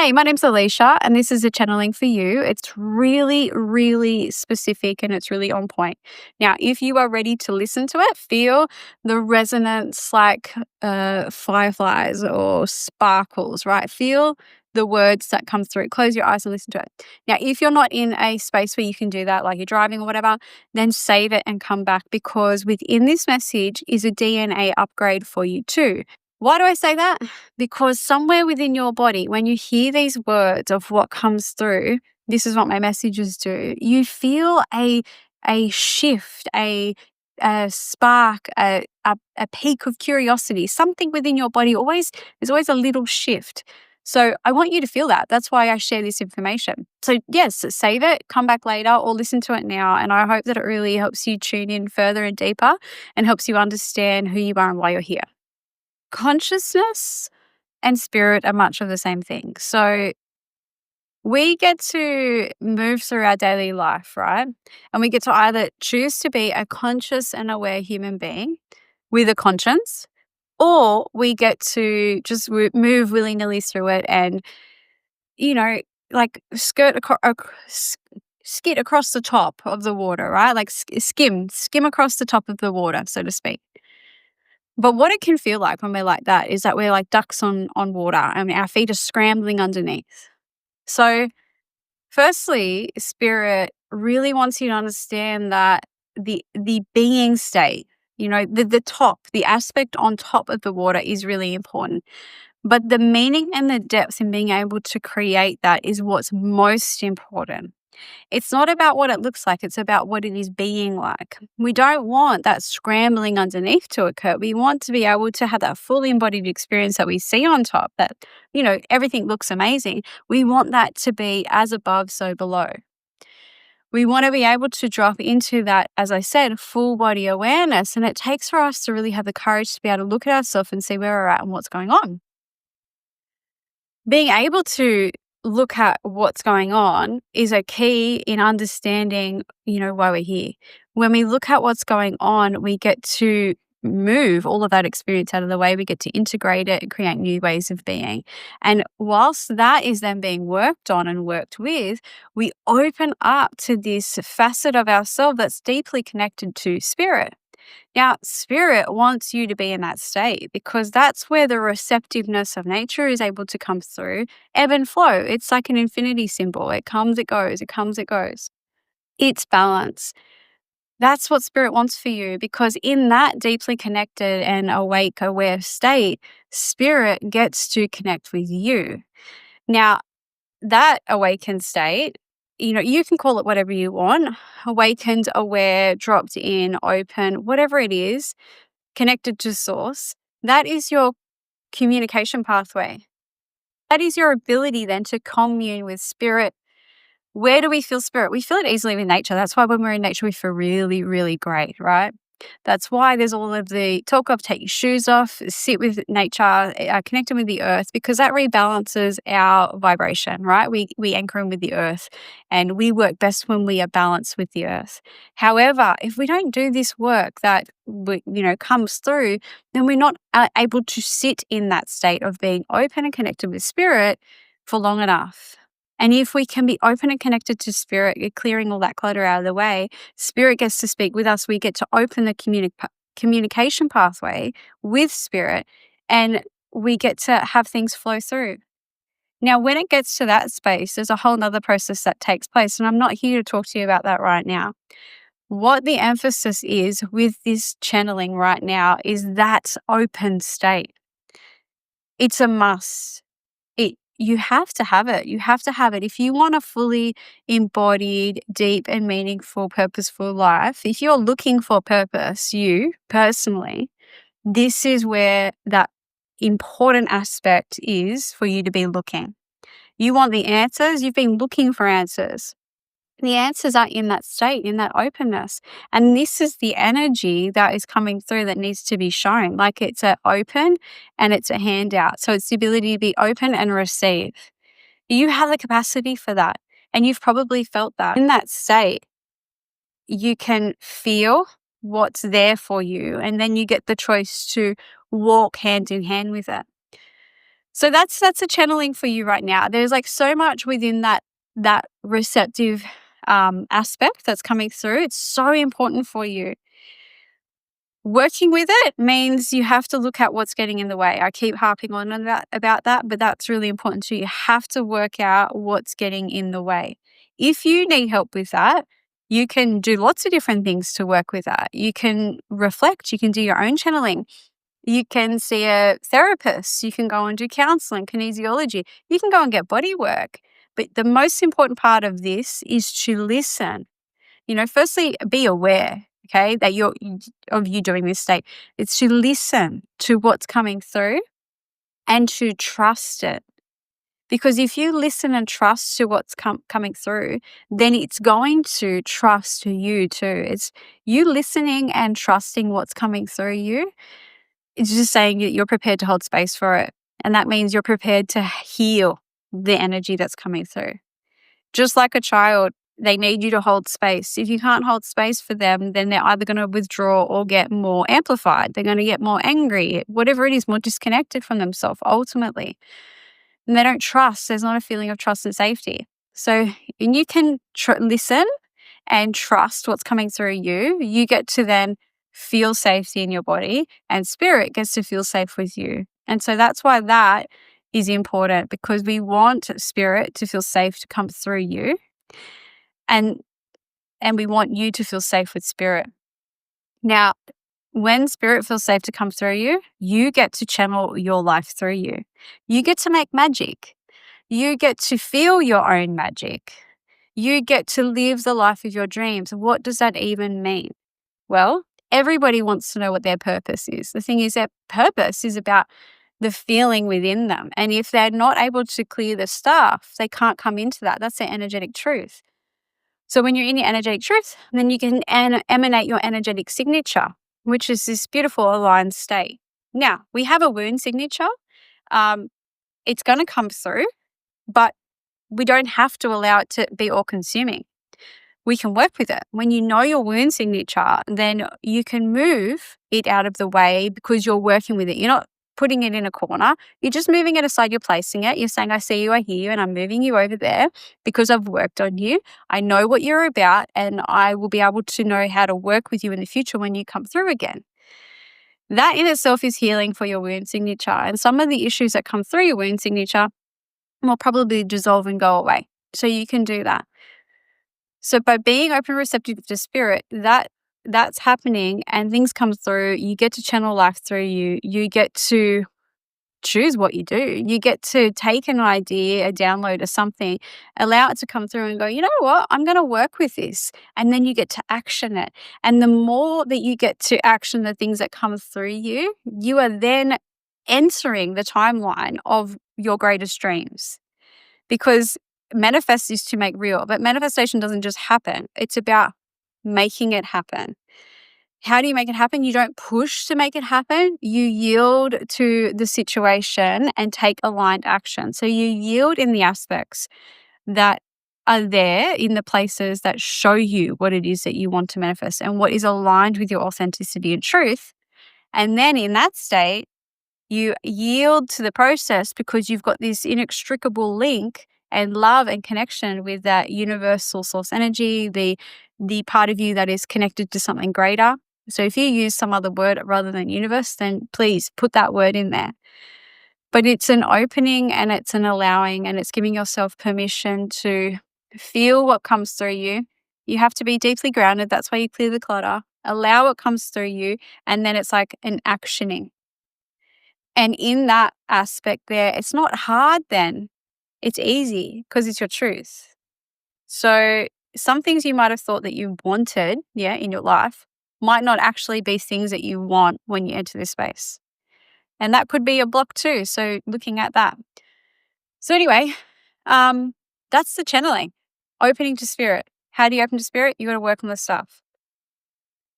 Hey, my name's Alisha, and this is a channeling for you. It's really, really specific and it's really on point. Now, if you are ready to listen to it, feel the resonance like fireflies or sparkles, right? Feel the words that come through. Close your eyes and listen to it. Now, if you're not in a space where you can do that, like you're driving or whatever, then save it and come back because within this message is a DNA upgrade for you too. Why do I say that? Because somewhere within your body, when you hear these words of what comes through, this is what my messages do. You feel a shift, a spark, a peak of curiosity. Something within your body there's always a little shift. So I want you to feel that. That's why I share this information. So yes, save it, come back later, or listen to it now. And I hope that it really helps you tune in further and deeper and helps you understand who you are and why you're here. Consciousness and spirit are much of the same thing. So we get to move through our daily life, right? And we get to either choose to be a conscious and aware human being with a conscience, or we get to just move willy-nilly through it and, like skid across the top of the water, right? Like skim across the top of the water, so to speak. But what it can feel like when we're like that is that we're like ducks on water and our feet are scrambling underneath. So firstly, spirit really wants you to understand that the being state, the top, the aspect on top of the water is really important. But the meaning and the depth in being able to create that is what's most important. It's not about what it looks like, it's about what it is being like. We don't want that scrambling underneath to occur. We want to be able to have that fully embodied experience that we see on top, that, everything looks amazing. We want that to be as above, so below. We want to be able to drop into that, as I said, full body awareness. And it takes for us to really have the courage to be able to look at ourselves and see where we're at and what's going on. Being able to look at what's going on is a key in understanding, why we're here. When we look at what's going on, we get to move all of that experience out of the way. We get to integrate it and create new ways of being. And whilst that is then being worked on and worked with, we open up to this facet of ourselves that's deeply connected to spirit. Now, spirit wants you to be in that state because that's where the receptiveness of nature is able to come through, ebb and flow. It's like an infinity symbol. It comes, it goes, it comes, it goes. It's balance. That's what spirit wants for you because in that deeply connected and awake, aware state, spirit gets to connect with you. Now, that awakened state, you can call it whatever you want, awakened, aware, dropped in, open, whatever it is, connected to source, that is your communication pathway. That is your ability then to commune with spirit. Where do we feel spirit? We feel it easily with nature. That's why when we're in nature, we feel really, really great, right? That's why there's all of the talk of take your shoes off, sit with nature, connecting with the earth, because that rebalances our vibration, right? We anchor in with the earth and we work best when we are balanced with the earth. However, if we don't do this work that comes through, then we're not able to sit in that state of being open and connected with spirit for long enough. And if we can be open and connected to spirit, clearing all that clutter out of the way, spirit gets to speak with us. We get to open the communication pathway with spirit and we get to have things flow through. Now, when it gets to that space, there's a whole nother process that takes place. And I'm not here to talk to you about that right now. What the emphasis is with this channeling right now is that open state. It's a must. You have to have it. You have to have it. If you want a fully embodied, deep and meaningful, purposeful life, if you're looking for purpose, you personally, this is where that important aspect is for you to be looking. You want the answers, you've been looking for answers. The answers are in that state, in that openness. And this is the energy that is coming through that needs to be shown. Like it's an open and it's a handout. So it's the ability to be open and receive. You have the capacity for that. And you've probably felt that. In that state, you can feel what's there for you. And then you get the choice to walk hand in hand with it. So that's a channeling for you right now. There's like so much within that receptive aspect that's coming through. It's so important for you. Working with it means you have to look at what's getting in the way. I keep harping on about that, but that's really important too. You have to work out what's getting in the way. If you need help with that, you can do lots of different things to work with that. You can reflect, you can do your own channeling. You can see a therapist, you can go and do counseling, kinesiology, you can go and get body work. But the most important part of this is to listen. Firstly, be aware, okay, that of you doing this state. It's to listen to what's coming through and to trust it. Because if you listen and trust to what's coming through, then it's going to trust you too. It's you listening and trusting what's coming through you. It's just saying that you're prepared to hold space for it. And that means you're prepared to heal the energy that's coming through. Just like a child, they need you to hold space. If you can't hold space for them, then they're either going to withdraw or get more amplified. They're going to get more angry, whatever it is, more disconnected from themselves ultimately. And they don't trust. There's not a feeling of trust and safety. So, and you can listen and trust what's coming through you. You get to then feel safety in your body, and spirit gets to feel safe with you. And so that's why that is important, because we want spirit to feel safe to come through you. And we want you to feel safe with spirit. Now, when spirit feels safe to come through you, you get to channel your life through you. You get to make magic. You get to feel your own magic. You get to live the life of your dreams. What does that even mean? Well, everybody wants to know what their purpose is. The thing is, their purpose is about the feeling within them. And if they're not able to clear the stuff, they can't come into that. That's their energetic truth. So when you're in your energetic truth, then you can emanate your energetic signature, which is this beautiful aligned state. Now, we have a wound signature. It's going to come through, but we don't have to allow it to be all-consuming. We can work with it. When you know your wound signature, then you can move it out of the way because you're working with it. You're not putting it in a corner. You're just moving it aside. You're placing it. You're saying, I see you, I hear you, and I'm moving you over there because I've worked on you. I know what you're about, and I will be able to know how to work with you in the future when you come through again. That in itself is healing for your wound signature. And some of the issues that come through your wound signature will probably dissolve and go away. So you can do that. So by being open and receptive to spirit, that's happening and things come through. You get to channel life through you. You get to choose what you do. You get to take an idea, a download or something, allow it to come through and go, you know what, I'm going to work with this. And then you get to action it. And the more that you get to action the things that come through you, you are then entering the timeline of your greatest dreams. Because manifest is to make real, but manifestation doesn't just happen. It's about making it happen. How do you make it happen? You don't push to make it happen. You yield to the situation and take aligned action. So you yield in the aspects that are there, in the places that show you what it is that you want to manifest and what is aligned with your authenticity and truth. And then in that state, you yield to the process because you've got this inextricable link and love and connection with that universal source energy, the part of you that is connected to something greater. So if you use some other word rather than universe, then please put that word in there. But it's an opening and it's an allowing and it's giving yourself permission to feel what comes through you. You have to be deeply grounded. That's why you clear the clutter. Allow what comes through you. And then it's like an actioning. And in that aspect there, it's not hard then. It's easy because it's your truth. So some things you might have thought that you wanted, in your life might not actually be things that you want when you enter this space. And that could be a block too. So looking at that. So anyway, that's the channeling. Opening to spirit. How do you open to spirit? You got to work on the stuff.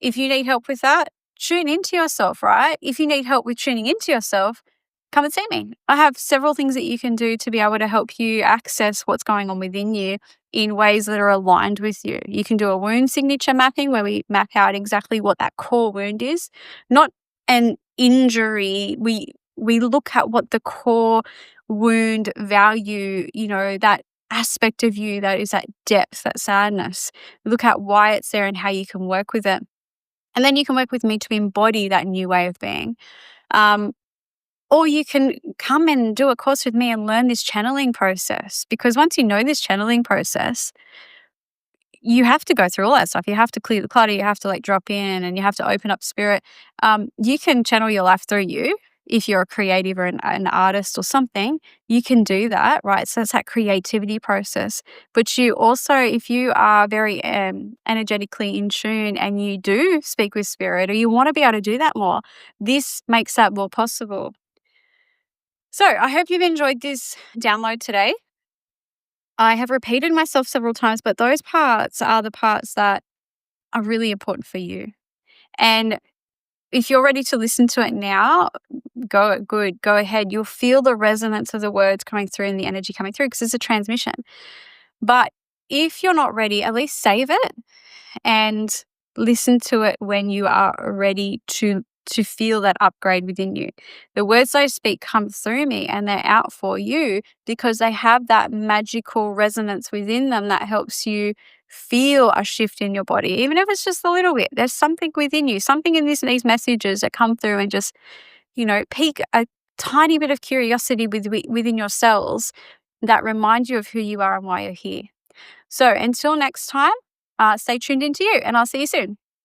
If you need help with that, tune into yourself, right? If you need help with tuning into yourself, come and see me. I have several things that you can do to be able to help you access what's going on within you in ways that are aligned with you. You can do a wound signature mapping where we map out exactly what that core wound is, not an injury. we look at what the core wound value, that aspect of you that is that depth, that sadness. Look at why it's there and how you can work with it. And then you can work with me to embody that new way of being. Um, or you can come and do a course with me and learn this channeling process, because once you know this channeling process, you have to go through all that stuff. You have to clear the clutter, you have to drop in, and you have to open up spirit. You can channel your life through you. If you're a creative or an artist or something, you can do that, right? So it's that creativity process. But you also, if you are very energetically in tune and you do speak with spirit, or you want to be able to do that more, this makes that more possible. So I hope you've enjoyed this download today. I have repeated myself several times, but those parts are the parts that are really important for you. And if you're ready to listen to it now, go ahead. You'll feel the resonance of the words coming through and the energy coming through, because it's a transmission. But if you're not ready, at least save it and listen to it when you are ready to feel that upgrade within you. The words I speak come through me, and they're out for you because they have that magical resonance within them that helps you feel a shift in your body, even if it's just a little bit. There's something within you, something in these messages that come through and just, pique a tiny bit of curiosity within your cells that remind you of who you are and why you're here. So until next time, stay tuned into you, and I'll see you soon.